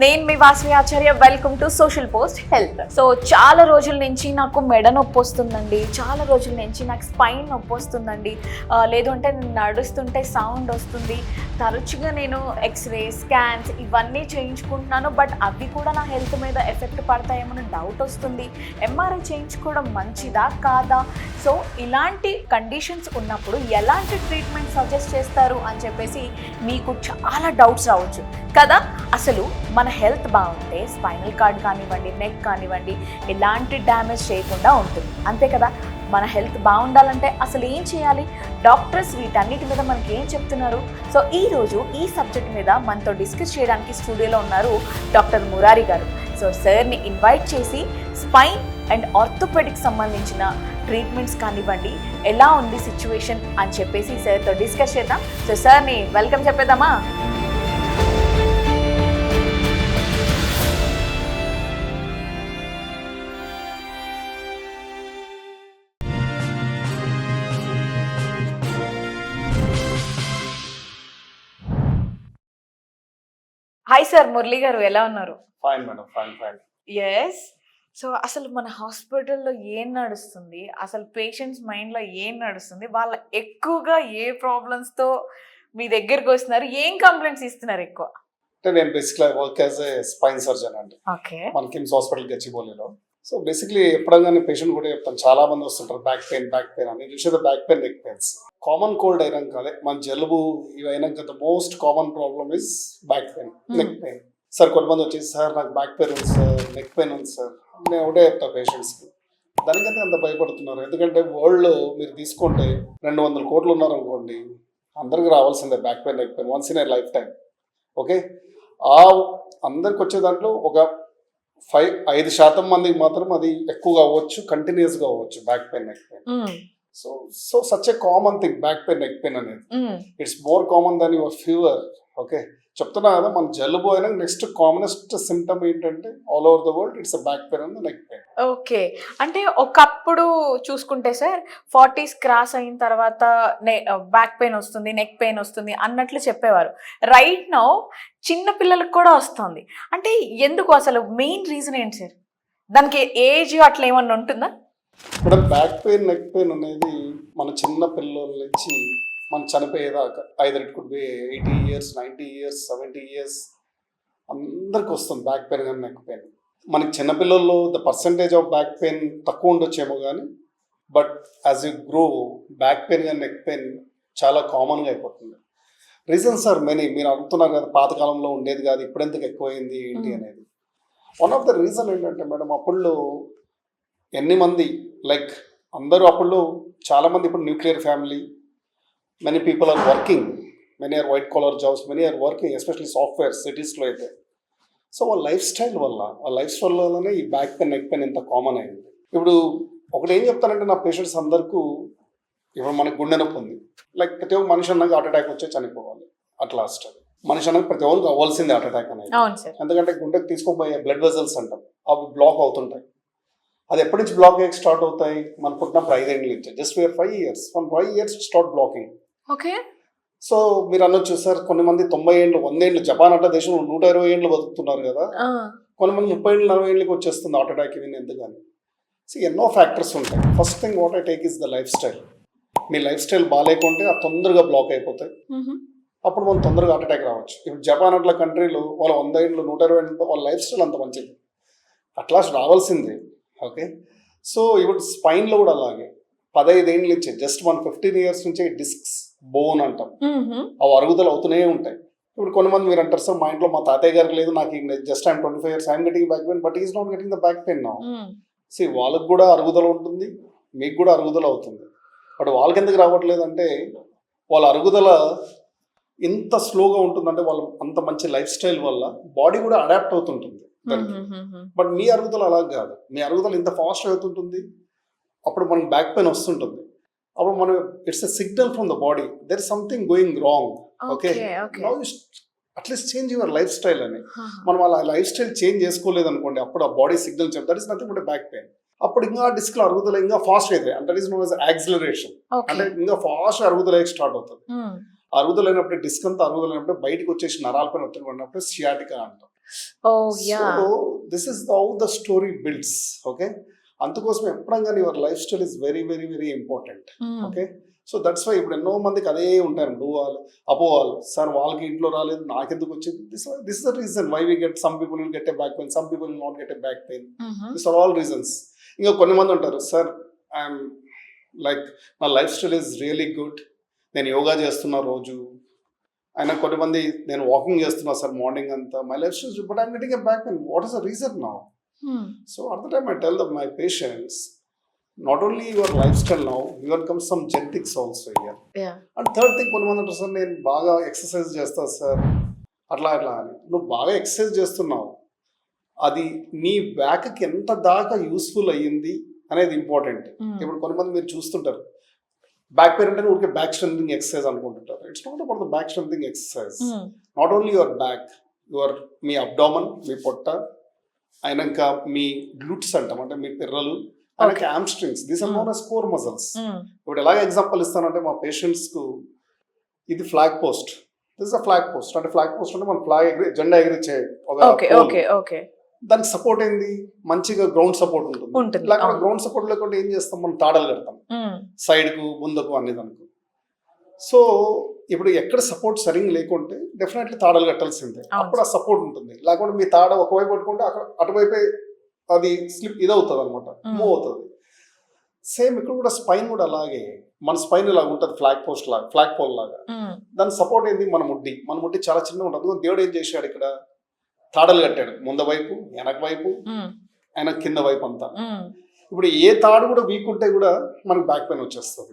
నేను మీ Vasavi Acharya. Welcome to social post health. So చాలా రోజుల నుంచి నాకు మెడ నొప్పి వస్తుందండి, చాలా రోజుల నుంచి నాకు స్పైన్ నొప్పి వస్తుందండి, లేదు అంటే నేను నడుస్తుంటే సౌండ్ వస్తుంది. తరచుగా నేను ఎక్స్రే స్కాన్స్ ఇవన్నీ చేయించుకుంటున్నాను, బట్ అవి కూడా నా హెల్త్ మీద ఎఫెక్ట్ పడతాయేమో డౌట్ వస్తుంది. ఎంఆర్ఐ చేయించుకోవడం మంచిదా కాదా? సో ఇలాంటి కండిషన్స్ ఉన్నప్పుడు ఎలాంటి ట్రీట్మెంట్ సజెస్ట్ చేస్తారు అని చెప్పేసి మీకు చాలా డౌట్స్ రావచ్చు కదా. అసలు మన హెల్త్ బాగుంటే స్పైనల్ కార్డ్ కానివ్వండి, నెక్ కానివ్వండి, ఎలాంటి డ్యామేజ్ చేయకుండా ఉంటుంది, అంతే కదా. మన హెల్త్ బాగుండాలంటే అసలు ఏం చేయాలి, డాక్టర్స్ వీటన్నిటి మీద మనకి ఏం చెప్తున్నారు? సో ఈరోజు ఈ సబ్జెక్ట్ మీద మనతో డిస్కస్ చేయడానికి స్టూడియోలో ఉన్నారు డాక్టర్ మురారి గారు. సో సార్ని ఇన్వైట్ చేసి స్పైన్ అండ్ ఆర్థోపెడిక్ సంబంధించిన ట్రీట్మెంట్స్ కానివ్వండి, ఎలా ఉంది సిచ్యువేషన్ అని చెప్పేసి సార్తో డిస్కస్ చేద్దాం. సో సార్ని వెల్కమ్ చెప్పేద్దామా? హాయ్ సార్, మురళి గారు ఎలా ఉన్నారు? Fine madam, fine. Yes. So అసలు మన హాస్పిటల్లో ఏం నడుస్తుంది, అసలు పేషెంట్స్ మైండ్లో ఏం నడుస్తుంది, వాళ్ళ ఎక్కువగా ఏ ప్రాబ్లమ్స్తో మీ దగ్గరకు వస్తున్నారు, ఏం కంప్లైంట్స్ ఇస్తున్నారు ఎక్కువ? అంటే నేను basically work as a spine surgeon అండి. ఓకే. మన కిమ్స్ హాస్పిటల్ గచ్చిబౌలిలో. సో బేసిక్లీ ఎప్పుడైనా పేషెంట్ కూడా చెప్తాను, చాలా మంది వస్తుంటారు బ్యాక్ పెయిన్ అని. చూసేది back pain, neck pains. Common cold అయినాక అదే మన జలుబు ఇవి అయినాక the most common problem is back pain, neck pain. Sir కొంతమంది వచ్చేసి, సార్ నాకు బ్యాక్ పెయిన్ ఉంది సార్, నెక్ పెయిన్ ఉంది సార్, నేను ఒకటే చెప్తా పేషెంట్స్కి. దానికంటే అంత భయపడుతున్నారు. ఎందుకంటే వరల్డ్లో మీరు తీసుకుంటే 200 కోట్లు ఉన్నారు అనుకోండి, అందరికి రావాల్సిందే back pain, neck pain once in a life time. Okay. ఆ అందరికి వచ్చే దాంట్లో ఒక 5% మందికి మాత్రం అది ఎక్కువగా అవ్వచ్చు, కంటిన్యూస్గా అవ్వచ్చు back pain, neck pain. So such a common thing back pain, neck pain అనేది. It's more common than your fever. Okay, చెప్తున్నా కదా, మన జలుబు అయినా నెక్స్ట్ కామనెస్ట్ సిమ్టమ్ ఏంటంటే all over the world it's back pain and neck pain. Okay. అంటే ఒకప్పుడు చూసుకుంటే సార్ 40s క్రాస్ అయిన తర్వాత బ్యాక్ పెయిన్ వస్తుంది, నెక్ పెయిన్ వస్తుంది అన్నట్లు చెప్పేవారు. రైట్ నౌ చిన్న పిల్లలకు కూడా వస్తుంది. అంటే ఎందుకు, అసలు మెయిన్ రీజన్ ఏంటి సార్? దానికి ఏజ్ అట్లా ఏమన్నా ఉంటుందా? ఇక్కడ బ్యాక్ పెయిన్, నెక్ పెయిన్ అనేది మన చిన్న పిల్లల నుంచి మనం చనిపోయేదాకా either it could be 80 years, 90 years, 70 years అందరికి వస్తుంది బ్యాక్ పెయిన్ కానీ నెక్ పెయిన్. మనకి చిన్నపిల్లల్లో the percentage of back pain తక్కువ ఉండొచ్చేమో కానీ, but as you grow back pain కానీ నెక్ పెయిన్ చాలా కామన్గా అయిపోతుంది. Reasons are many. మీరు అనుకున్నారు కదా పాతకాలంలో ఉండేది కాదు, ఇప్పుడు ఎందుకు ఎక్కువైంది ఏంటి అనేది. వన్ ఆఫ్ ద రీజన్ ఏంటంటే మేడం, అప్పుడు ఎన్ని మంది లైక్ అందరూ అప్పుడు చాలామంది, ఇప్పుడు nuclear family, many people are working, many are white collar jobs, many are working, especially software సిటీస్లో అయితే. సో వాళ్ళ లైఫ్ స్టైల్ వల్లనే ఈ బ్యాక్ పెయిన్, నెక్ పెయిన్ ఇంత కామన్ అయింది. ఇప్పుడు ఒకటి ఏం చెప్తానంటే, నా పేషెంట్స్ అందరికీ ఇప్పుడు మనకు గుండె నొప్పి ఉంది, లైక్ ప్రతి ఒక్క మనిషి అన్నాక హార్ట్ అటాక్ వచ్చే చనిపోవాలి, అట్లా వస్తుంది. మనిషి అన్నాక ప్రతి ఒక్కరికి అవ్వాల్సిందే హార్ట్ అటాక్ అనేది. ఎందుకంటే గుండెకి తీసుకుపోయే బ్లడ్ వెజల్స్ అంటాం, అవి బ్లాక్ అవుతుంటాయి. అది ఎప్పటి నుంచి బ్లాక్ అయ్యి స్టార్ట్ అవుతాయి? మనం పుట్టినప్పుడు 5 ఏళ్ళ నుంచి, just where 5 years, from 5 years start blocking. Okay. So మీరు అనొచ్చు, సార్ కొన్ని మంది 90 ఏళ్ళు, 100 ఏళ్ళు, జపాన్ అంటే దేశంలో 120 ఏళ్ళు బతుకుతున్నారు కదా, కొంతమంది 30 ఏళ్ళు, 40 ఏళ్ళకి వచ్చేస్తుంది హార్ట్ అటాక్. ఇవి ఎందుకని? సో ఎన్నో ఫ్యాక్టర్స్ ఉంటాయి. First thing what I take is the life style. మీ లైఫ్ స్టైల్ బాగాలేకుంటే అది తొందరగా బ్లాక్ అయిపోతాయి, అప్పుడు మనం తొందరగా హార్ట్ అటాక్ రావచ్చు. ఇప్పుడు జపాన్ అట్లా కంట్రీలో వాళ్ళు 100 ఏళ్ళు, 120 ఏళ్ళు, వాళ్ళ లైఫ్ స్టైల్ అంత మంచిది, అట్లా రావాల్సిందే. ఓకే. సో ఇప్పుడు స్పైన్లో కూడా అలాగే 15 ఏళ్ళ నుంచి, జస్ట్ 15 years నుంచే డిస్క్స్, బోన్ అంటాం, అవి అరుగుదల అవుతూనే ఉంటాయి. ఇప్పుడు కొంతమంది మీరు అంటారు, సార్ మా ఇంట్లో మా తాతయ్య గారికి లేదు, నాకు just I'm 25 years, I'm getting back pain, but is not getting the back pain now. సి వాళ్ళకి కూడా అరుగుదల ఉంటుంది, మీకు కూడా అరుగుదల అవుతుంది, బట్ వాళ్ళకి ఎందుకు రావట్లేదు అంటే వాళ్ళ అరుగుదల ఇంత స్లోగా ఉంటుందంటే వాళ్ళు అంత మంచి లైఫ్ స్టైల్ వల్ల బాడీ కూడా అడాప్ట్ అవుతుంటుంది. బట్ మీ అరుగుదల అలా కాదు, మీ అరుగుదల ఇంత ఫాస్ట్ అవుతుంటుంది, అప్పుడు మనకి బ్యాక్ పెయిన్ వస్తుంటుంది. అప్పుడు మనం it's a signal from the body, there is something going wrong. Okay, now you at least change your life style అని. మనం అలా లైఫ్ స్టైల్ చేంజ్ చేసుకోలేదు అనుకోండి, అప్పుడు ఆ బాడీ సిగ్నల్ చెప్తారు, that is nothing but back pain. అప్పుడు ఇంకా డిస్క్ల అరుగుదల ఇంకా ఫాస్ట్ అవుతాయి, అంటే that is known as acceleration. అంటే ఇంకా ఫాస్ట్ అరుగుదల స్టార్ట్ అవుతుంది. అరుగుదలైనప్పుడు డిస్క్ అంతా అరుగుదలైనప్పుడు బయటకు వచ్చేసి నరాల పైన ఒత్తిడి పడినప్పుడు సియాటికా అంటాం. Oh yeah so this is how the story builds. Okay, అందుకోసం ఎప్పుడైనా కానీ your life style is very very very important. Okay, so that's why ఇప్పుడు ఎన్నో మందికి అదే ఉంటారు, డూవాలు అపోవాలు, సార్ వాళ్ళకి ఇంట్లో రాలేదు నాకెందుకు వచ్చింది. This is the reason why we get some people will get a back pain, some people will not get a back pain. This are all reasons. ఇంకా కొన్ని మంది ఉంటారు, సార్ ఐఎమ్ లైక్ నా lifestyle is really good, నేను యోగా చేస్తున్నా రోజు, అయినా కొంతమంది నేను వాకింగ్ చేస్తున్నా సార్ మార్నింగ్ అంతా, my lifestyle but I'm getting a back pain, what is the reason now? So at the time I tell them, my patients, not only your lifestyle now, you will come some genetics also here. Yeah. And third thing, కొంతమంది అంటారు sir నేను బాగా exercise చేస్తా sir అట్లా అట్లా అని. నువ్వు బాగా ఎక్సర్సైజ్ చేస్తున్నావు, అది నీ బ్యాక్కి ఎంత దాకా యూస్ఫుల్ అయ్యింది అనేది ఇంపార్టెంట్. ఇప్పుడు కొంతమంది మీరు చూస్తుంటారు బ్యాక్ పెయిన్ అంటే ఊరికే బ్యాక్ స్ట్రెంథింగ్ ఎక్సర్సైజ్ అనుకుంటుంటారు. It's not about the back strengthening exercise. Not only your back, your మీ అబ్డామన్, మీ పొట్ట, అయినాక మీ గ్లూట్స్ అంటాం అంటే మీ పిర్రలు, అయినాక hamstrings, these are known as core muscles. ఇప్పుడు ఎలాగ ఎగ్జాంపుల్ ఇస్తానంటే మా పేషెంట్స్కు ఇది flag post, this is a flag post. అంటే ఫ్లాగ్ పోస్ట్ అంటే మనం ఫ్లాగ్ ఎగిరి జెండా ఎగిరిచే దానికి సపోర్ట్ ఏంది, మంచిగా గ్రౌండ్ సపోర్ట్ ఉంటుంది. లేకపోతే గ్రౌండ్ సపోర్ట్ లేకుండా ఏం చేస్తాం, మనం తాడలు కడతాం సైడ్ కు ముందుకు అనేది అనుకో. సో ఇప్పుడు ఎక్కడ సపోర్ట్ సరిగ్గా లేకుంటే డెఫినెట్లీ తాడలు కట్టాల్సిందే, అప్పుడు ఆ సపోర్ట్ ఉంటుంది. లేకుంటే మీ తాడ ఒకవైపు పట్టుకుంటే అక్కడ అటువైపే అది స్లిప్ ఇదవుతుంది అనమాట, మూవ్ అవుతుంది. సేమ్ ఇక్కడ కూడా స్పైన్ కూడా అలాగే, మన స్పైన్ ఇలా ఉంటుంది ఫ్లాగ్ పోస్ట్ లాగా, ఫ్లాగ్ పోల్ లాగా. దాని సపోర్ట్ ఏంది, మన ముడ్డి చాలా చిన్నగా ఉంటుంది. దేవుడు ఏం చేశాడు, ఇక్కడ తాడలు కట్టాడు, ముందు వైపు, వెనక వైపు, ఆయన కింద వైపు అంతా. ఇప్పుడు ఏ తాడు కూడా వీక్ ఉంటే కూడా మనకు బ్యాక్ పెయిన్ వచ్చేస్తుంది.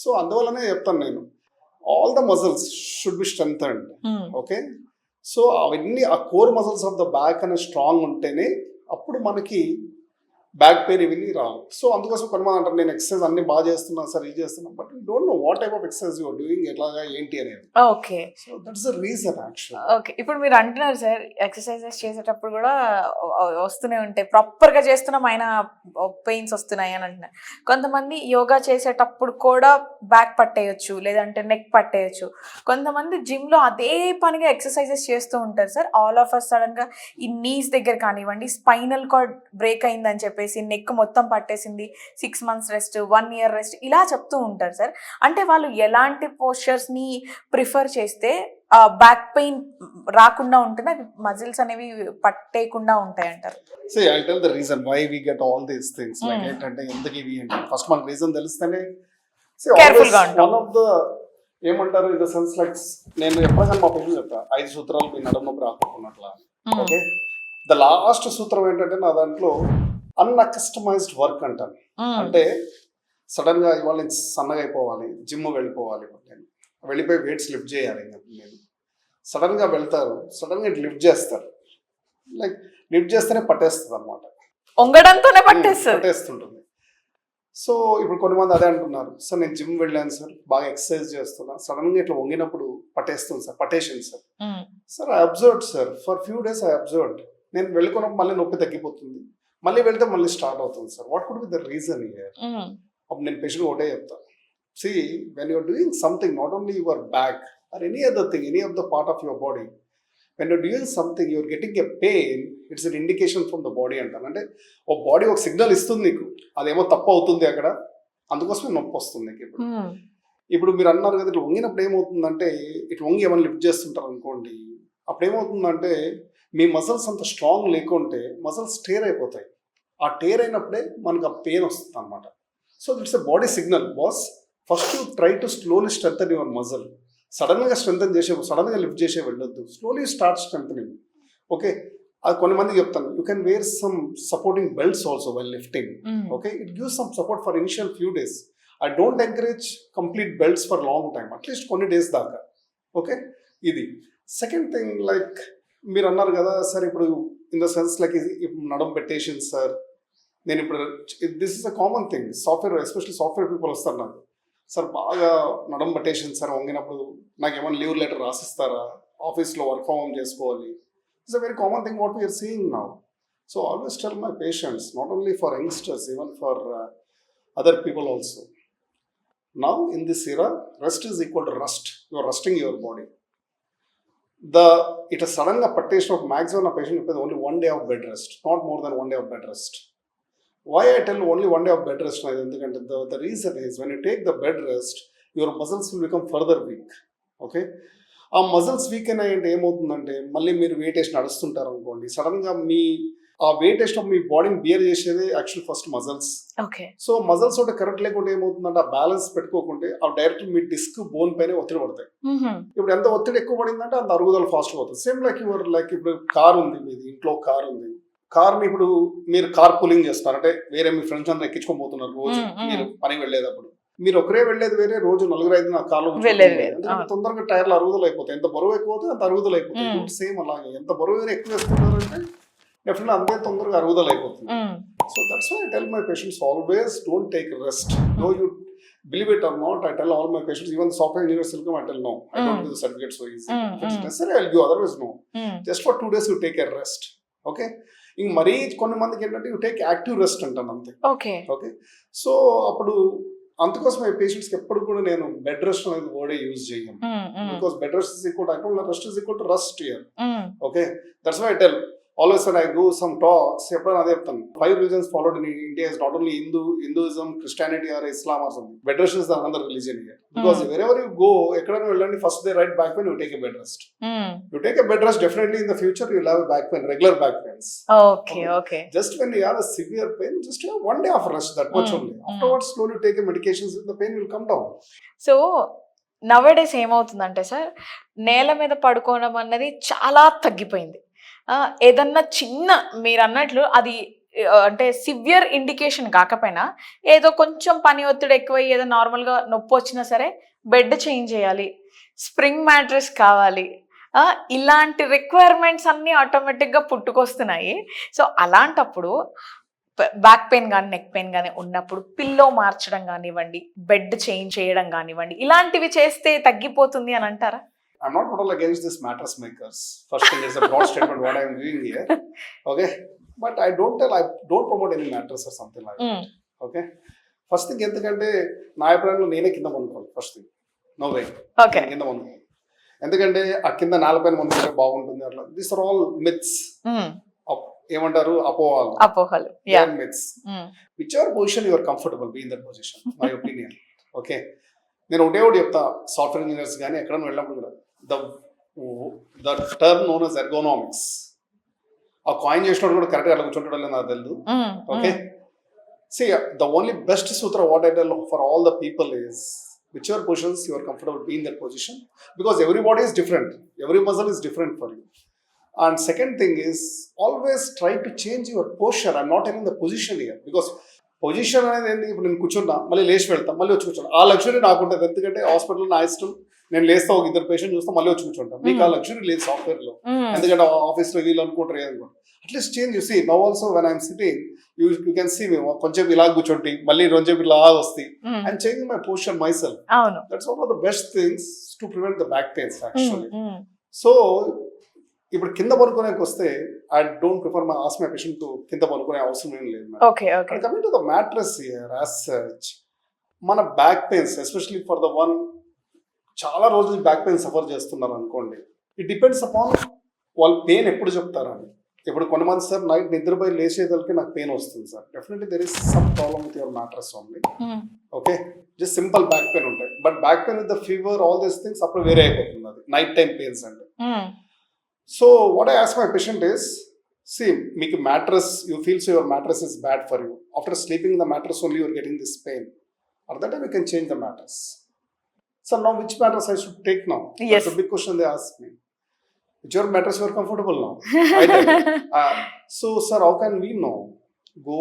సో అందువల్లనే చెప్తాను నేను, all the muscles should be strengthened. Okay, so అవన్నీ ఆ core muscles of the back అనే స్ట్రాంగ్ ఉంటేనే అప్పుడు మనకి బ్యాక్ పెయిన్ ఇవన్నీ రావు. సో అందుకోసం కొంతమంది అంటారు నేను ఎక్సర్సైజ్ అన్ని బాగా చేస్తున్నా సార్, ఇది చేస్తున్నా, but you don't know what type of exercise you are doing, ఎట్లాగా ఏంటి అనేది. Okay, so that's the reason actually. Okay, ఇప్పుడు మీరు అంటున్నారు సార్ ఎక్సర్సైజెస్ చేసేటప్పుడు కూడా వస్తూనే ఉంటాయి, ప్రాపర్ గా చేస్తున్నాం అయినా పెయిన్స్ వస్తున్నాయి అని అంటున్నారు. కొంతమంది యోగా చేసేటప్పుడు కూడా బ్యాక్ పట్టేయచ్చు, లేదంటే నెక్ పట్టేయచ్చు. కొంతమంది జిమ్ లో అదే పనిగా ఎక్సర్సైజెస్ చేస్తూ ఉంటారు sir, all of us sudden గా ఈ నీస్ దగ్గర కానివ్వండి, స్పైనల్ కార్డ్ బ్రేక్ అయిందని చెప్పేసి నెక్ మొత్తం పట్టేసింది, 6 months రెస్ట్, 1 year రెస్ట్, ఇలా చెప్తూ ఉంటారు సార్. అంటే వాళ్ళు ఎలాంటి పోస్చర్స్ ని ప్రిఫర్ చేస్తే బ్యాక్ పెయిన్ రాకుండా ఉంటుంది, అవి మజిల్స్ అనేవి పట్టేయకుండా ఉంటాయి అంటారు? See, I'll tell the reason why we get all these things. Like ఏంటంటే ఎందుకు ఇవి అంటే ఫస్ట్ మనకు రీజన్ తెలిస్తేనే కేర్ఫుల్ గా ఉంటాం. వన్ ఆఫ్ ద ఏమంటారు ఇన్ ద సెన్స్ లైక్, నేను ఎప్పటికైనా మా పేషెంట్ చెప్తా 5 సూత్రాలు మీ నడుము నొప్పి రాకపోతున్నట్లా. ఓకే, ద లాస్ట్ సూత్రం ఏంటంటే నా దాంట్లో అన్అకస్టమైజ్డ్ వర్క్ అంటాను. అంటే సడన్ గా ఇవాళ నేను సన్నగా అయిపోవాలి, జిమ్ వెళ్ళిపోవాలి, నేను వెళ్ళిపోయి వెయిట్స్ లిఫ్ట్ చేయాలి. నేను సడన్ గా వెళ్తారు, సడన్ గా లిఫ్ట్ చేస్తారు, లైక్ లిఫ్ట్ చేస్తేనే పట్టేస్తుంది అనమాట, వంగడంతోనే పట్టేస్తుంటుంది. సో ఇప్పుడు కొంతమంది అదే అంటున్నారు, సార్ నేను జిమ్ వెళ్ళాను సార్, బాగా ఎక్సర్సైజ్ చేస్తున్నా, సడన్ గా ఇట్లా వంగినప్పుడు పట్టేస్తుంది సార్, పట్టేసింది sir. Sir I observed sir, for few days I observed, నేను వెళ్ళుకున్నప్పుడు మళ్ళీ నొప్పి తగ్గిపోతుంది, మళ్ళీ వెళ్తే మళ్ళీ స్టార్ట్ అవుతుంది sir, what could be the reason here? అప్పుడు నేను పేషెంట్ ఒకటే చెప్తాను, see when you're doing something, not only your back or any other thing, any of the part of your body, when you're doing something you're getting a pain, it's an indication from the body అంటాను. అంటే ఒక body ఒక signal ఇస్తుంది నీకు, అదేమో తప్పు అవుతుంది అక్కడ, అందుకోసమే నొప్పి వస్తుంది నీకు. ఇప్పుడు మీరు అన్నారు కదా ఇట్లా వంగినప్పుడు ఏమవుతుందంటే, ఇట్లా వంగి ఏమైనా లిఫ్ట్ చేస్తుంటారు అనుకోండి, అప్పుడు ఏమవుతుందంటే మీ మజిల్స్ అంత స్ట్రాంగ్ లేకుంటే మజిల్స్ టేర్ అయిపోతాయి, ఆ టేర్ అయినప్పుడే మనకు ఆ పెయిన్ వస్తుంది అనమాట. So it's a body signal, boss first you try to slowly strengthen your muscle. సడన్గా స్ట్రెంథెన్ సడన్గా లిఫ్ట్ చేసే వెళ్ళొద్దు, స్లోలీ స్టార్ట్ స్ట్రెంథెనింగ్. ఓకే, అది కొంతమందికి చెప్తాను, you can wear some supporting belts also while lifting. Okay, it gives some support for initial few days. I don't encourage complete belts for long time, at least కొన్ని days దాకా. Okay, ఇది second thing. Like మీరు అన్నారు కదా sir, ఇప్పుడు in the sense like నడుము పెట్టేసింది sir, నేను ఇప్పుడు this is a common thing, software especially software people వస్తారు నాకు, సార్ బాగా నడుము పట్టేసింది సార్, వంగినప్పుడు నాకు ఏమైనా లీవ్ లెటర్ రాసిస్తారా, ఆఫీస్లో వర్క్ ఫ్రమ్ హోమ్ చేసుకోవాలి. It's a very common thing what we're seeing now. So always tell my patients, not only for youngsters, even for other people also, now in this era, rest is equal to rust. You are resting your body. It sudden గా పట్టేసిన ఒక maximum నా patient చెప్పేది only 1 day of bed rest, not more than 1 day of bed rest. Why I tell only 1 day of bed rest? ఎందుకంటే the reason is when you take the bed rest, your muscles will become further weak. Okay, ఆ muscles week అయినాయంటే ఏమవుతుందంటే మళ్ళీ మీరు wait వేసి నడుస్తుంటారు అనుకోండి, sudden గా ఆ wait వేసిన మీ బాడీని బియర్ చేసేది actual first muscles. Okay, so muscles ఒకటి కరెక్ట్ లేకుండా ఏమవుతుందంటే ఆ బ్యాలెన్స్ పెట్టుకోకుంటే ఆ డైరెక్ట్ మీ డిస్క్ బోన్ పైన ఒత్తిడి పడతాయి. ఇప్పుడు ఎంత ఒత్తిడి ఎక్కువ పడిందంటే అంత అరుగుదల ఫాస్ట్ అవుతుంది. సేమ్ లైక్ ఇప్పుడు కార్ ఉంది, మీది ఇంట్లో కార్ ఉంది, కార్ని ఇప్పుడు మీరు కార్ పూలింగ్ చేస్తారు అంటే వేరే మీ ఫ్రెండ్స్ అందరూ ఎక్కించుకోబోతున్నారు రోజు మీరు పని వెళ్ళేటప్పుడు, మీరు ఒకరే వెళ్ళేది వేరే, రోజు 4-5 నా కార్లో ఎందుకంటే తొందరగా టైర్లు అరుగుదల అయిపోతాయి. ఎంత బరువు ఎక్కువ అవుతుంది అంత అరుగుదల అయిపోతుంది. సేమ్ అలాగే ఎంత బరువు ఎక్కువ వేసుకుంటారంటే డెఫినెట్లీ అంతే తొందరగా అరుగుదల అయిపోతుంది. So that's why I tell my patients always don't take rest. No you believe it or not, I tell all my patients, even the software engineers will come, I tell no, I don't give the certificate so easy. If it's necessary, I'll give, otherwise no. Just for 2 days you take a rest. Okay, ఇంక మరీ కొన్ని మందికి ఏంటంటే you take active rest అంటాను అంతే. Okay, so అప్పుడు అందుకోసం ఈ పేషెంట్స్కి ఎప్పుడు కూడా నేను బెడ్ రెస్ట్ అనేది వర్డే యూజ్ చేయను. Because bed rest is equal, I told rest is equal to rust here. Okay, that's why I tell always when I do some talks, ఎప్పుడైనా అదే చెప్తాను, 5 religions followed in India is not only Hinduism, Christianity or Islam or something. Bed rest is another religion here. Because wherever you go, ఎక్కడైనా వెళ్ళండి, first they write back pain, you take a bed rest. You take a bed rest, definitely in the future you will have a back pain, regular back pains. Okay. Just when you have a severe pain, just have 1 day of rest, that much only. Afterwards, slowly take a medications, the pain will come down. So నవడేస్ ఏమవుతుందంటే sir, నేల మీద పడుకోవడం అన్నది చాలా తగ్గిపోయింది. ఏదన్నా చిన్న మీరు అన్నట్లు అది అంటే సివియర్ ఇండికేషన్ కాకపోయినా ఏదో కొంచెం పని ఒత్తిడి ఎక్కువ ఏదో నార్మల్గా నొప్పి వచ్చినా సరే బెడ్ చేంజ్ చేయాలి, స్ప్రింగ్ మ్యాట్రెస్ కావాలి, ఇలాంటి రిక్వైర్మెంట్స్ అన్నీ ఆటోమేటిక్గా పుట్టుకొస్తున్నాయి. సో అలాంటప్పుడు బ్యాక్ పెయిన్ కానీ నెక్ పెయిన్ కానీ ఉన్నప్పుడు పిల్లో మార్చడం కానివ్వండి, బెడ్ చేంజ్ చేయడం కానివ్వండి, ఇలాంటివి చేస్తే తగ్గిపోతుంది అని అంటారా? I'm not total against this mattress makers. First thing is a broad statement what I am doing here. Okay, but I don't promote any mattress or something like that. Okay, first thing ఎందుకంటే నా అభిప్రాయంలో నేనే కింద పనుకోవాలి. First thing no way కింద పనుకోవాలి, ఎందుకంటే ఆ కింద నేలపైన పనుకుంటే బాగుంటుంది అట్లా. This are all myths. ఏమంటారు, అపోహలు, myths. Whichever position your comfortable, be in that position, my opinion. Okay, నేను ఒకటే చెప్తా, సాఫ్ట్వేర్ ఇంజనీర్స్ కానీ ఎక్కడైనా వెళ్ళినప్పుడు కూడా the term known as ergonomics. ఆ కాయిన్ చేసినప్పుడు కూడా కరెక్ట్గా అలా కూర్చుంటాడో లేదో నాకు తెలియదు. Okay, see the only best sutra what I tell for all the people is whichever positions you are comfortable be in that position, because everybody is different, every muscle is different for you. And second thing is always try to change your posture. I'm not telling the position here, because position అనేది ఏంటి, ఇప్పుడు నేను కూర్చున్నా మళ్ళీ లేచి వెళ్తాం, మళ్ళీ వచ్చి కూర్చుంటాం, ఆ లగ్జరీ నాకు ఉంటుంది. ఎందుకంటే హాస్పిటల్ నా ఇష్టం, నేను లేస్తా ఒక 2 పేషెంట్ చూస్తా మళ్ళీ వచ్చి కూర్చుంటాం. మీకు ఆ లగ్జరీ లేదు సాఫ్ట్వేర్ లో, ఎందుకంటే ఆఫీస్ లో వీళ్ళు అనుకుంటారు ఏదనుకో. At least change you see now also when I'm sitting you can see me కొంచెం ఇలా కూర్చోండి, మళ్ళీ కొంచెం ఇలా వస్తాయి. And changing my position myself, that's one of the best things to prevent the back pains actually. So ఇప్పుడు కింద పనుకోడానికి వస్తే I don't prefer my ask my patient to కింద పనుకునే అవసరం ఏం లేదు. Coming to the mattress here as such, మన back pains especially for the one చాలా రోజులు బ్యాక్ పెయిన్ సఫర్ చేస్తున్నారు అనుకోండి, ఇట్ డిపెండ్స్ అపాన్ వాళ్ళు పెయిన్ ఎప్పుడు చెప్తారని. ఇప్పుడు కొంతమంది సార్ నైట్ నిద్రపోయి లేచేదలకి నాకు పెయిన్ వస్తుంది sir, definitely there is some problem with your mattress only. Okay, just simple back pain ఉంటాయి, but back pain with the fever all these things అప్పుడు వేరే అయిపోతుంది. అది నైట్ టైం పెయిన్స్ అంటే. So what I ask my patient is, see, make a mattress, you feel so your mattress is bad for you. After sleeping in the mattress only you are getting this pain. Or that time you can change the mattress. So now which mattress I should take now? Yes. That's a big question they ask me. Which your mattress you are comfortable now? I tell you. So sir, how can we know? Go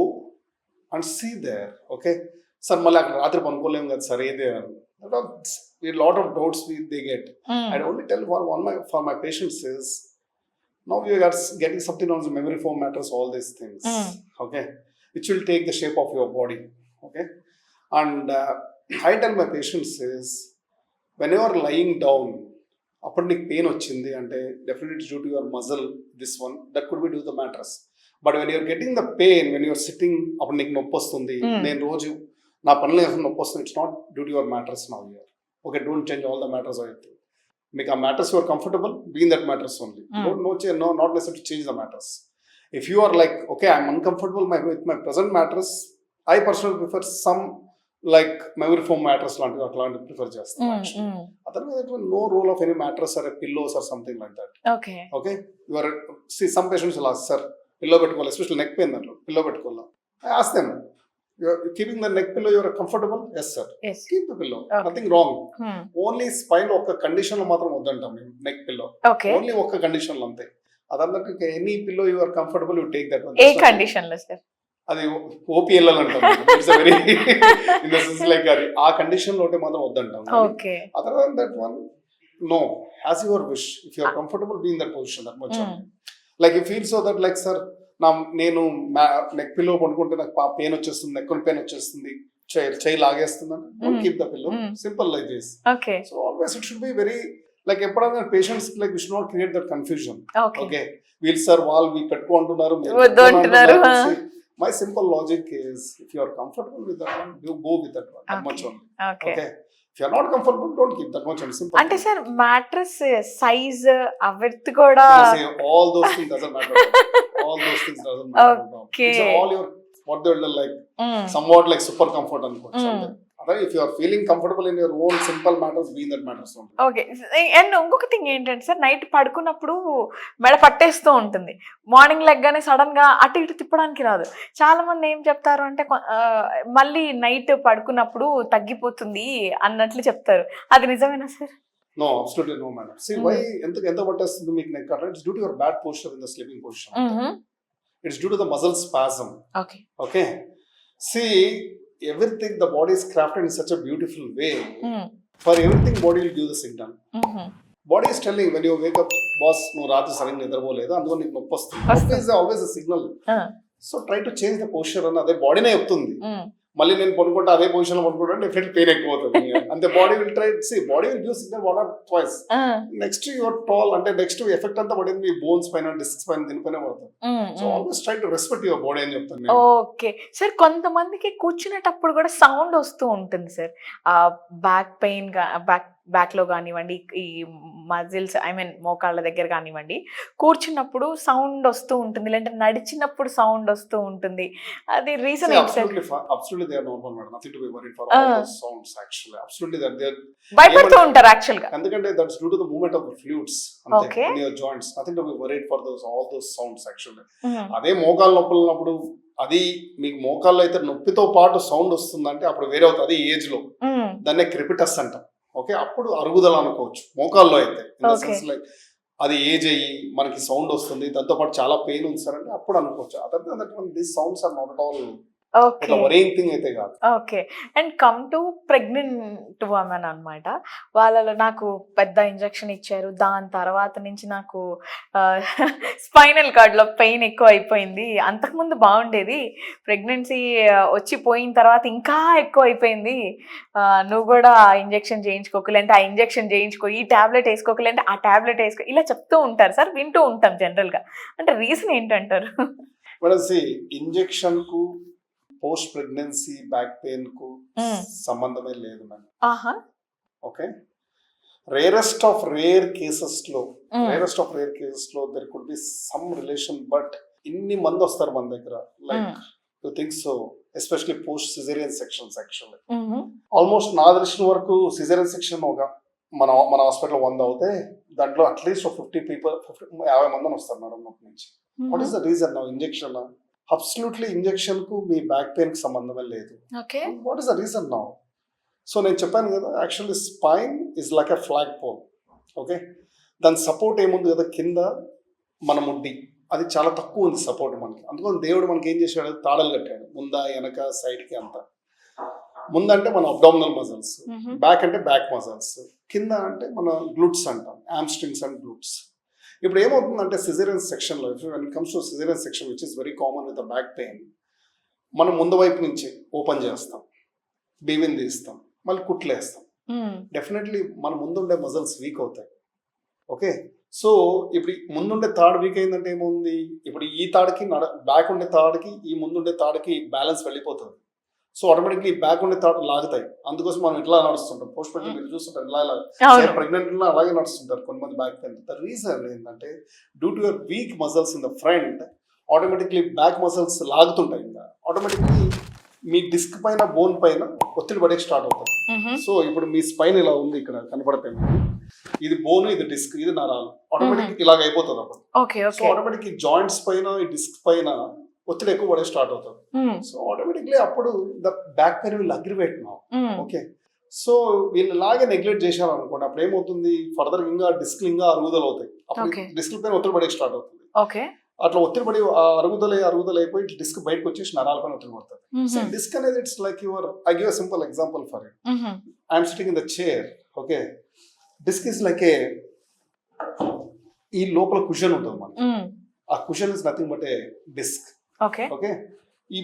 and see there. Okay. Sir, mala ratri panukolem kada sir ede. A lot of doubts they get. I only tell for my patients is, now we are getting something on the memory foam mattress, all these things, okay, which will take the shape of your body. Okay, and I tell my patients is, when you are lying down, appudu nik pain ochindi ante definitely due to your muscle, this one that could be due to the mattress. But when you are getting the pain when you are sitting, appudu nik noppi ostundi, nenu roju na panlo noppi ostundi, it's not due to your mattress now here. Okay, don't change all the mattress or anything. మీకు ఆ mattress your comfortable be in that mattress only no not necessary to change the mattress. If you are like okay I'm uncomfortable with my present mattress, I personal prefer some like memory foam mattress లాంటివి అట్లాంటివి prefer చేస్తాను. అతను no role of any mattress or pillows or something like that. Okay your some patients లాస్ sir pillow పెట్టుకోవాలి, special neck pain దాంట్లో pillow పెట్టుకోవాలా. I ask them, you're keeping the neck pillow, you're comfortable? Yes, sir. Yes. Keep the pillow. Okay. Nothing wrong. Only spine ఒక condition లో మాత్రం వద్దంటాం మేము neck pillow. Only ఒక్క condition లో అంతే. అదంతా any pillow you are comfortable you take that one. ఏ కండిషన్ లో సార్? అది ఓపీఎల్ఎల్ అంటాం. It's very in the sense like అది ఆ కండిషన్ లో మాత్రం వద్దంటాం. Okay. Other than that one no, as your wish. If you are comfortable be in that position that much. Like you feel so that like sir నేను neck pillow పడుకుంటే నాకు pain వచ్చేస్తుంది, neck pain వచ్చేస్తుంది, చేయి లాగేస్తుందని keep the pillow. Simple like this. So always it should be very like ఎప్పుడైనా patients like we should not create that confusion. Okay we'll sir వాళ్ళు పెట్టుకుంటున్నారు. My simple logic is if you are comfortable with that one you go with that one. That much only. Okay if you are not comfortable don't keep that much. Simple. అంటే sir mattress size అవర్త్ కూడా all those things doesn't matter. All those things doesn't matter. Okay. It's all your what they will like somewhat like super comfort అనుకోవచ్చు. అదే if you are feeling comfortable in your own simple matters be in that matters only. Okay. And ఇంకొక thing ఏంటంటే sir night పడుకున్నప్పుడు మెడ పట్టేస్తూ ఉంటుంది, morning లెగ్గానే sudden గా అటు ఇటు తిప్పడానికి రాదు. చాలా మంది ఏం చెప్తారు అంటే మళ్ళీ నైట్ పడుకున్నప్పుడు తగ్గిపోతుంది అన్నట్లు చెప్తారు. అది నిజమేనా sir? No, absolutely no, madam. See why ఎంత పట్టేస్తుంది మీకు నెక్ అంటే it's due to your bad posture in the sleeping position. It's due to the muscle spasm. Okay. See everything the body is crafted in such a beautiful way. For everything body will give the signal. Body is telling when you wake up, boss no రాత్రి సరిగ్గా నిద్రపోలేదు అందుకని నీకు నొప్పి వస్తుంది. Is always a signal. So try to change the posture అని అదే బాడీనే చెప్తుంది. మళ్ళీ నేను పనుకుంటే అదే పొజిషన్ లో పనుకుంటే డెఫినెట్ పెయిన్ ఎక్కువ అవుతుంది. అంతే body will try see body will give signal one or twice. Next your toll అంటే నెక్స్ట్ ఎఫెక్ట్ అంతా పడింది మీ బోన్స్ పైన, డిస్క్స్ పైన, దీనిపైన పడుతుంది. So always try to respect your body అని చెప్తాను. Okay sir. కొంతమందికి కూర్చునేటప్పుడు కూడా సౌండ్ వస్తూ ఉంటుంది సార్, బ్యాక్ పెయిన్ బ్యాక్ లో కానివ్వండి, ఈ మజిల్స్ ఐ మీన్ మోకాళ్ళ దగ్గర కానివ్వండి, కూర్చున్నప్పుడు సౌండ్ వస్తూ ఉంటుంది, లేదంటే నడిచినప్పుడు సౌండ్ వస్తూ ఉంటుంది. అది రీజన్ ఏంటి sir? Absolutely they are normal, madam. Nothing to be worried for all those sounds actually. Absolutely they are భయపడుతూ ఉంటారు యాక్చువల్ గా. ఎందుకంటే that's due to the movement of the fluids in your joints. Nothing to be worried for all those sounds actually. అదే మోకాళ్ళ నొప్పులు ఉన్నప్పుడు అది మీకు మోకాల్లో అయితే నొప్పితో పాటు సౌండ్ వస్తుందంటే అప్పుడు వేరే అవుతుంది. అది ఏజ్ లో దాన్నే క్రిపిటస్ అంటాం. ఓకే అప్పుడు అరుగుదల అనుకోవచ్చు. మోకాల్లో అయితే ఇన్ ద సెన్స్ లైక్ అది ఏజ్ అయ్యి మనకి సౌండ్ వస్తుంది, దాంతో పాటు చాలా పెయిన్ ఉంది సార్ అంటే అప్పుడు అనుకోవచ్చు. Other these sounds are not at all worrying thing అయితే కాదు. Okay. And come to pregnant women అన్నమాట. వాళ్ళలో నాకు పెద్ద ఇంజెక్షన్ ఇచ్చారు, దాని తర్వాత నుంచి నాకు స్పైనల్ కార్డ్ లో పెయిన్ ఎక్కువ అయిపోయింది. అంతకుముందు బాగుండేది, ప్రెగ్నెన్సీ వచ్చి పోయిన తర్వాత ఇంకా ఎక్కువ అయిపోయింది. నువ్వు కూడా ఇంజెక్షన్ చేయించుకోకలేంటే ఆ ఇంజెక్షన్ చేయించుకో, ఈ టాబ్లెట్ వేసుకోకలేంటే ఆ టాబ్లెట్ వేసుకో, ఇలా చెప్తూ ఉంటారు సార్, వింటూ ఉంటాం జనరల్ గా. అంటే రీజన్ ఏంటంటారు? ఇంజెక్షన్ కు పోస్ట్ ప్రెగ్నెన్సీ బ్యాక్ పెయిన్ కు సంబంధమే లేదు madam. Okay rarest of rare cases లో there could be some relation. But ఇన్ని మంది వస్తారు మన దగ్గర like you think so, especially post cesarean sections. Actually almost నా తెలిసిన వరకు సిజేరియన్ సెక్షన్ ఒక మన హాస్పిటల్ 100 అవుతే దాంట్లో అట్లీస్ట్ 50 people 50 మంది వస్తారు మేడం నొప్పి నుంచి. What is the reason? Injection absolutely injection కు మీ బ్యాక్ పెయిన్ కి సంబంధమే లేదు. What is the reason now? So నేను చెప్పాను కదా, actually spine is like a flag pole. Okay దాని సపోర్ట్ ఏముంది కదా కింద మన ముడ్డి, అది చాలా తక్కువ ఉంది సపోర్ట్ మనకి. అందుకని దేవుడు మనకి ఏం చేశాడు, తాళాలు కట్టాడు ముందా వెనక సైడ్ కి అంతా. ముందంటే మన అబ్డామినల్ మజిల్స్, బ్యాక్ అంటే బ్యాక్ మజిల్స్, కింద అంటే మన గ్లూట్స్ అంటాం, హామ్స్ట్రింగ్స్ అండ్ గ్లూట్స్. ఇప్పుడు ఏమవుతుందంటే సిజేరియన్ సెక్షన్ లో when it comes to caesarean section which is very common with the back pain, మనం ముందు వైపు నుంచి ఓపెన్ చేస్తాం, బీవిన్ తీస్తాం, మళ్ళీ కుట్లేస్తాం. డెఫినెట్లీ మన ముందుండే మజిల్స్ వీక్ అవుతాయి. ఓకే సో ఇప్పుడు ముందుండే తాడు వీక్ అయిందంటే ఏముంది, ఇప్పుడు ఈ తాడుకి బ్యాక్ ఉండే తాడుకి ఈ ముందుండే తాడుకి బ్యాలెన్స్ వెళ్ళిపోతుంది. సో ఆటోమేటిక్లీ బ్యాక్ ఉండే థాట్ లాగుతాయి. అందుకోసం మనం ఇట్లా నడుస్తుంటాం. పోస్ట్ ప్రెగ్నెంట్ మీరు చూస్తుంటారు ఇలా అవును. ప్రెగ్నెంట్ ఉన్నా అలాగే నడుస్తుంటారు కొంతమంది బ్యాక్ పెయిన్. ద రీజన్ ఏంటంటే due to your weak muscles in the front automatically back muscles లాగుతుంటాయి. ఇంకా ఆటోమేటిక్లీ మీ డిస్క్ పైన బోన్ పైన ఒత్తిడి పడే స్టార్ట్ అవుతుంది. సో ఇప్పుడు మీ స్పైన్ ఇలా ఉంది, ఇక్కడ కనపడతాయి మీకు. ఇది బోన్, ఇది డిస్క్, ఇది నరాలు. ఆటోమేటిక్ ఇలాగ అయిపోతుంది అప్పుడు. ఓకే సో ఆటోమేటిక్ ఈ జాయింట్స్ పైన ఈ డిస్క్ పైన ఒత్తిడి ఎక్కువ పడే స్టార్ట్ అవుతుంది. సో ఆటోమేటిక్లీ అప్పుడు the back pain will aggravate now. Okay, so వీళ్ళు ఇలాగే నెగ్లెక్ట్ చేశారు అనుకోండి, అప్పుడు ఏమవుతుంది, ఫర్దర్ ఇంకా డిస్క్ ఇంకా అరుగుదల అవుతాయి. అప్పుడు డిస్క్ పైన ఒత్తిడి పడే స్టార్ట్ అవుతుంది. ఓకే, అట్లా ఒత్తిడి పడి అరుగుదల అయిపోయి డిస్క్ బయటకు వచ్చేసి నరాల పైన ఒత్తిడి పడుతుంది. సో డిస్క్ అనేది it's like your, I give a simple example for it. I'm sitting in the chair. Okay, disc is like a, ఈ లోపల కుషన్ ఉంటుంది మనకి. ఆ cushion is nothing but a disc. Okay, okay, ఈ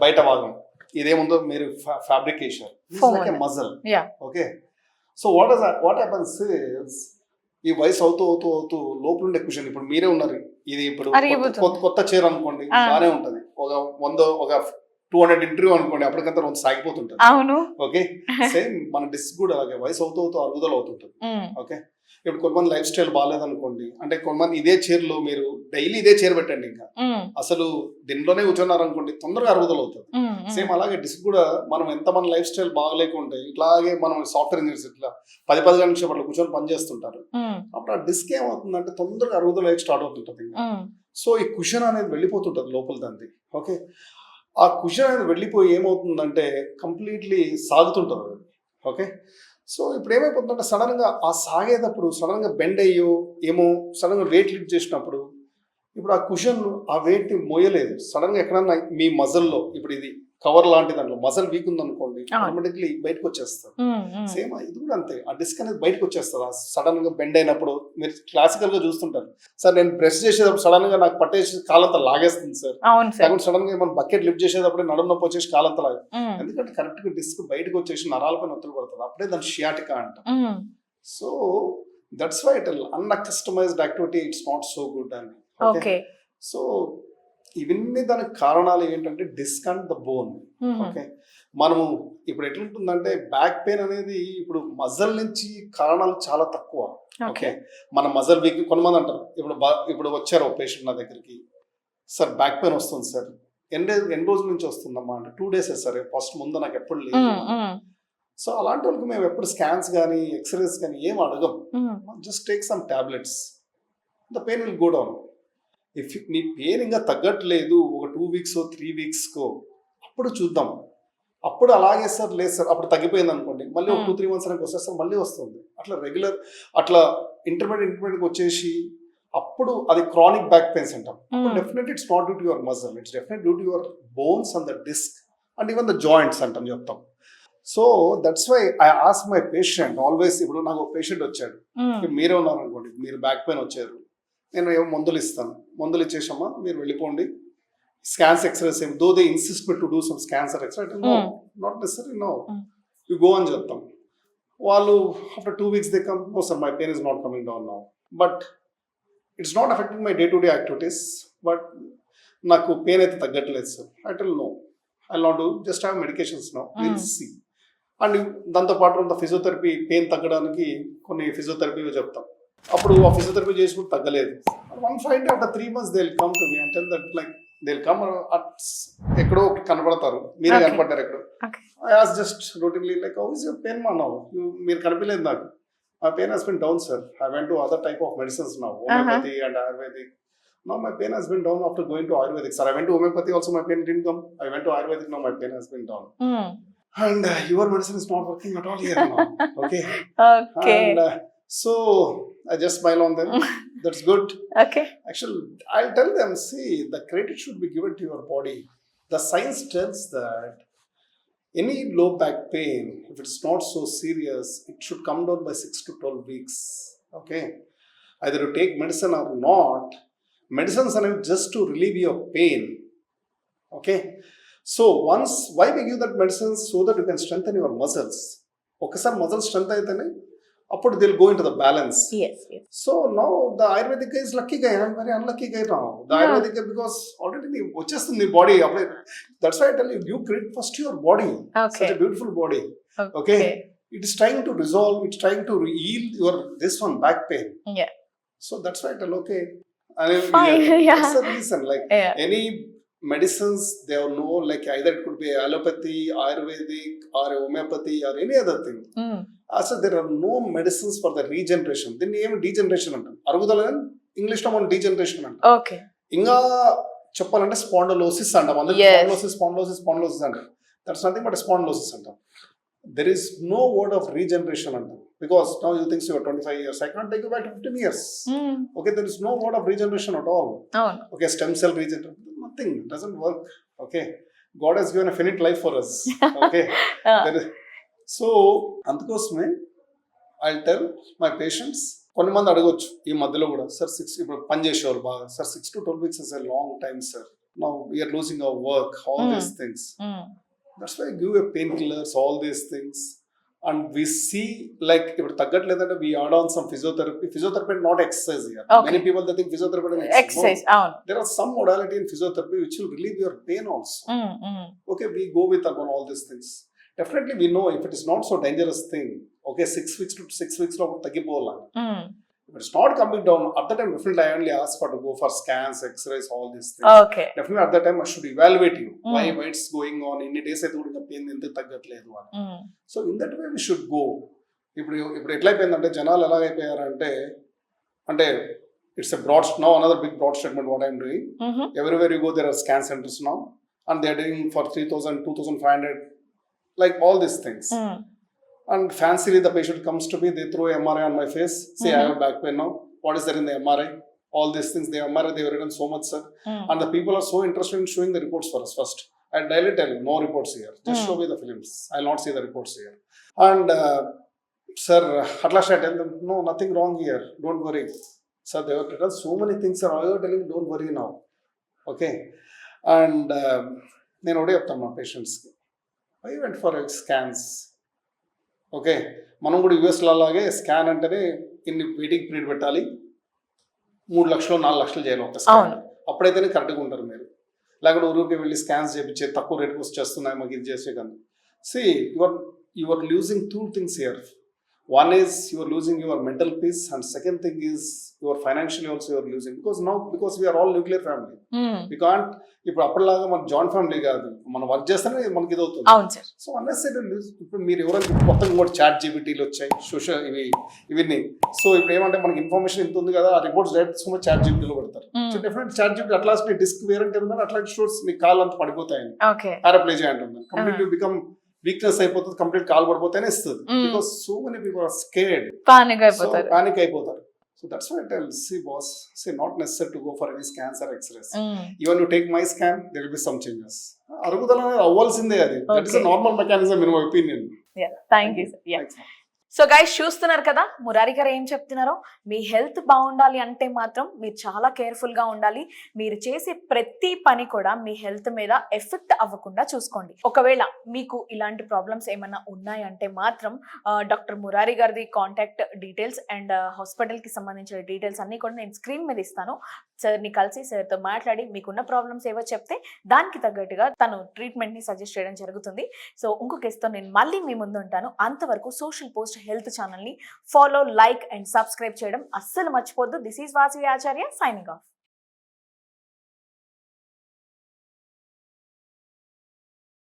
బయట భాగం ఇదేముందో మీరు fabrication muscle. Okay, so what happens is, ఈ వయసు అవుతూ లోపల ఉండే కుషన్, ఇప్పుడు మీరే ఉన్నారు, ఇది ఇప్పుడు కొత్త చైర్ అనుకోండి బానే ఉంటది, ఒక 200 ఇంటర్వ్యూ అనుకోండి, అప్పటికంతా రోజు సాగిపోతుంటది. అవును. ఓకే, సేమ్ మన డిస్క్ కూడా అలాగే వయసు అవుతూ అరుగుదల అవుతుంటది. ఓకే, ఇప్పుడు కొంతమంది లైఫ్ స్టైల్ బాగాలేదనుకోండి, అంటే కొంతమంది ఇదే చైర్ లో మీరు డైలీ ఇదే చైర్ పెట్టండి, ఇంకా అసలు దీనిలోనే కూర్చున్నారు అనుకోండి, తొందరగా అరుగుదల అవుతుంది. సేమ్ అలాగే డిస్క్ కూడా, మనం ఎంత మన లైఫ్ స్టైల్ బాగలేకుంటే ఇట్లాగే మనం సాఫ్ట్వేర్ ఇంజనీర్స్ ఇట్లా 10 గంటల సేపు అట్లా కూర్చొని పని చేస్తుంటారు, అప్పుడు ఆ డిస్క్ ఏమవుతుందంటే తొందరగా అరుగుదల స్టార్ట్ అవుతుంటది. సో ఈ కుషన్ అనేది వెళ్ళిపోతుంటది లోపల దాన్ని. ఓకే, ఆ కుషన్ అనేది వెళ్ళిపోయి ఏమవుతుందంటే కంప్లీట్లీ సాగుతుంటది. ఓకే, సో ఇప్పుడు ఏమైపోతుందంటే సడన్ గా ఆ సాగేటప్పుడు సడన్ గా బెండ్ అయ్యో ఏమో సడన్ గా వెయిట్ లిఫ్ట్ చేసినప్పుడు, ఇప్పుడు ఆ కుషన్ ఆ వెయిట్ ని మోయలేదు. సడన్ గా ఎక్కడన్నా మీ మజల్లో, ఇప్పుడు ఇది కవర్ లాంటి దాంట్లో మజల్ వీక్ ఉందనుకోండి, ఆటోమేటిక్లీ బయటకు వచ్చేస్తారు. సేమ్ ఇది కూడా అంతే, ఆ డిస్క్ అనేది బయటకు వచ్చేస్తుంది సడన్ గా బెండ్ అయినప్పుడు. మీరు క్లాసికల్ గా చూస్తుంటారు, సార్ నేను ప్రెస్ చేసేటప్పుడు సడన్ గా నాకు పట్టేసి కాలంతా లాగేస్తుంది సార్, లేకుంటే సడన్ గా మనం బకెట్ లిఫ్ట్ చేసేటప్పుడు నడుము నొప్పి వచ్చేసి కాలంతా లాగే, ఎందుకంటే కరెక్ట్ గా డిస్క్ బయటకు వచ్చేసి నరాల పైన ఒత్తిడి పడుతుంది. అప్పుడే దాన్ని షియాటికా అంటాం. So that's why it uncustomized activity it's not so good అని. ఓకే, సో ఇవన్నీ దానికి కారణాలు ఏంటంటే disc and the bone. Okay, మనము ఇప్పుడు ఎట్లుంటుందంటే బ్యాక్ పెయిన్ అనేది ఇప్పుడు మజల్ నుంచి కారణాలు చాలా తక్కువ. ఓకే, మన మజల్ వీక్, కొంతమంది అంటారు, ఇప్పుడు వచ్చారు పేషెంట్ నా దగ్గరికి, సార్ బ్యాక్ పెయిన్ వస్తుంది సార్, ఎన్ని రోజుల నుంచి వస్తుందమ్మా అంటే 2 days సార్, ఫస్ట్ ముందు నాకు ఎప్పుడు లేదు. సో అలాంటి వాళ్ళకి మేము ఎప్పుడు స్కాన్స్ కానీ ఎక్స్రేస్ కానీ ఏం అడగం, just take some tablets, the pain will go down. If నీ పెయిన్ ఇంకా తగ్గట్లేదు ఒక 2 weeks 3 weeks అప్పుడు చూద్దాం. అప్పుడు అలాగే సార్ లేదు సార్ అప్పుడు తగ్గిపోయింది అనుకోండి, మళ్ళీ ఒక 2-3 months అనేది వస్తే సార్ మళ్ళీ వస్తుంది. అట్లా రెగ్యులర్ అట్లా ఇంటర్మీడియట్కి వచ్చేసి అప్పుడు అది క్రానిక్ బ్యాక్ పెయిన్స్ అంటాం. Definitely it's not due to your muscle, it's definite due to your bones and the disc and even the joints అంటాం చెప్తాం. So that's why I ask my patient always. ఇప్పుడు నాకు ఒక patient వచ్చాడు, మీరే ఉన్నారు అనుకోండి, మీరు బ్యాక్ పెయిన్ వచ్చారు, నేను ఏమో మందులు ఇస్తాను, మందులు ఇచ్చేసామా మీరు వెళ్ళిపోండి, స్కాన్స్ ఎక్స్రేస్ ఏమి though they insist me to do some scans or x-ray, no not necessary, no you go అని చెప్తాం. వాళ్ళు after 2 weeks they come, no sir my pain is not coming down now, but it's not affecting my day to day activities, but నాకు pain అయితే తగ్గట్లేదు sir. I tell no, I not do, just have medications now, will see. And దాంతోపాటు అంత physiotherapy, pain తగ్గడానికి కొన్ని physiotherapy చెప్తాం. అప్పుడు ఆ ఫిజియోథెరపీ చేసుకుంటూ తగ్గలేదు, 1 after 3 months they will come to me and tell that like they will come, ఎక్కడో కనపడతారు, మీరే కనపడ్డారు ఎక్కడో. I ask just routinely like how is your pain మా నౌ, మీరు కనిపించలేదు నాకు, my pain has been down sir, I went to other type of medicines now, homeopathy and ayurvedic, now my pain has been down after going to ayurvedic sir, I went to homeopathy also my pain didn't come, I went to ayurvedic, now my pain has been down, and your medicine is not working at all here now. Okay, and so I just smile on them. That's good. Okay, actually I'll tell them, see, the credit should be given to your body. The science tells that any low back pain, if it's not so serious, it should come down by 6 to 12 weeks. Okay, either you take medicine or not, medicines are just to relieve your pain. Okay, so once, why we give that medicine? So that you can strengthen your muscles. ఒకసారి muscle strength అయితేనే అప్పుడు they'll go into the balance. yes yes so now the Ayurvedic guy is lucky guy, I'm very unlucky guy now. The Yeah. Ayurvedic guy, because already నీ వచ్చేస్తుంది నీ body అప్పుడే. That's why I tell you, you create first your body. okay Such a beautiful body. Okay. It is trying to resolve, it's trying to heal your this one back pain. Yeah. So that's why I tell, okay, I mean, Fine, yeah. that's the reason. Like yeah any medicines, they are no, like either it could be allopathy, ayurvedic, or homeopathy, or any other thing. mm. Also there are no medicines for the regeneration. దీన్ని ఏమి degeneration అంటాం, అరుగుదల ఇంగ్లీష్లో మనం degeneration అంటాం. okay ఇంకా చెప్పాలంటే spondylosis అంటాం. అందరూ Yes. స్పాండలోసిస్ అంటాం. దట్స్ నథింగ్ బట్ స్పాండలోసిస్ అంటాం. There is no word of regeneration అంటాం. Because now you thinks your 25 years, I can't take you back to 15 years. mm. Okay, there is no word of regeneration at all. అవును Okay, stem cell regeneration, nothing, it doesn't work. Okay, God has given a finite life for us. Okay. There is, so అందుకోసమే I tell my patients, కొంతమంది అడగొచ్చు ఈ మధ్యలో కూడా, sir 6 ఇప్పుడు పని చేసేవారు బాగా, sir 6 to 12 weeks is a long time sir, now we're losing our work, all these things. mm. That's why give a painkillers, all these things. And we see, like ఇప్పుడు తగ్గట్లేదంటే we add on some physiotherapy not exercise here. Okay. Many people they think physiotherapy is exercise no. అవును There are some modality in physiotherapy which will relieve your pain also. mm. Mm. Okay, we go with upon all these things. Definitely we know if it is not so dangerous thing, okay, 6 weeks to 6 weeks లో తగ్గిపోవాలా. mm. If it is not coming down, at that time definitely I only ask for to go for scans, x-rays, all these things. okay Definitely at that time I should evaluate you. Mm. Why it's going on, ఎన్ని days అయితే కూడా pain ఎందుకు తగ్గట్లేదు అని. mm. So in that way we should go. ఇప్పుడు ఎట్లయిపోయిందంటే జనాలు ఎలా అయిపోయారంటే, అంటే it's a broad, now another big broad statement what I'm doing. mm-hmm. Everywhere you go there are scan centers now and they are doing for 3,000, 2,500, like all these things. mm. And fancily the patient comes to me, they throw MRI on my face, say I have back pain now, what is there in the MRI, all these things. The MRI they have written so much, sir. mm. And the people are so interested in showing the reports for us first. I directly tell no reports here, just Mm. show me the films, I'll not see the reports here. And sir, at last I tell them, no, nothing wrong here, don't worry. Sir, they have written so many things, sir, I am telling you, don't worry now. Okay. And నేను ఒకటే చెప్తాను మా పేషెంట్స్కి, I went for scans. Okay, మనం కూడా యూఎస్లో అలాగే scan అంటేనే ఇన్ని వెయిటింగ్ పీరియడ్ పెట్టాలి, 3 లక్షలు 4 లక్షలు చేయాలి ఒక స్కాన్. అవును. అప్పుడైతేనే కరెక్ట్గా ఉంటారు మీరు. లేకపోతే ఊరికి వెళ్ళి స్కాన్స్ చేయించే తక్కువ రేట్కి వచ్చేస్తున్నాయి మాకు ఇది చేసే కానీ. See your losing 2 things here. One is you are losing your mental peace, and second thing is you are financially also you are losing, because we are all nuclear family. mm. We can't, ఇప్పుడు అప్పటిలాగా మన joint family కాదు, మనం work చేస్తేనే మనకి ఇది అవుతుంది. అవును sir. So unnecessary ఇప్పుడు మీరు ఎవరైనా కొత్తగా కూడా చాట్ జీపీటీలు వచ్చాయి, సోషల్ ఇవన్నీ. సో ఇప్పుడు ఏమంటే మనకి ఇన్ఫర్మేషన్ ఇంత ఉంది కదా, ఆ రిపోర్ట్స్ డైరెక్ట్ చాట్ జీపీటీలో పెడతారు. So definite chat GPT at last నీ డిస్క్ వేరంటే ఉందని అట్లాంటి స్టోర్స్ నీ కాల్ అంతా పడిపోతాయని, okay ప్యారాప్లేజ్ అంటుంది, కంప్లీట్లీ బికమ్ వీక్నెస్ అయిపోతుంది, కంప్లీట్ కాల్ పడిపోతేనే ఇస్తుంది. Because so many people are scared, panic అయిపోతారు. పానిక్ అయిపోతారు. So that's why I tell, see boss, not necessary to go for any scans or x-rays. mm. Even you take my scan, there will be some changes. అరుగుదల అనేది అవ్వాల్సిందే, అది that is Okay. a normal mechanism in my opinion. yeah thank you sir. yeah Thanks. So guys చూస్తున్నారు కదా మురారి గారు ఏం చెప్తున్నారో. మీ health బాగుండాలి అంటే మాత్రం మీరు చాలా కేర్ఫుల్గా ఉండాలి. మీరు చేసే ప్రతి పని కూడా మీ హెల్త్ మీద ఎఫెక్ట్ అవ్వకుండా చూసుకోండి. ఒకవేళ మీకు ఇలాంటి ప్రాబ్లమ్స్ ఏమైనా ఉన్నాయంటే మాత్రం డాక్టర్ మురారి గారిది కాంటాక్ట్ డీటెయిల్స్ అండ్ హాస్పిటల్కి సంబంధించిన డీటెయిల్స్ అన్నీ కూడా నేను స్క్రీన్ మీద ఇస్తాను. సార్ని కలిసి సార్తో మాట్లాడి మీకున్న ప్రాబ్లమ్స్ ఏవో చెప్తే దానికి తగ్గట్టుగా తను ట్రీట్మెంట్ని సజెస్ట్ చేయడం జరుగుతుంది. సో ఇంకో కేసుతో నేను మళ్ళీ మీ ముందు ఉంటాను. అంతవరకు సోషల్ పోస్ట్ హెల్త్ ఛానల్ని ఫాలో, లైక్ అండ్ సబ్స్క్రైబ్ చేయడం అస్సలు మర్చిపోద్దు. This is Vasavi Acharya signing of.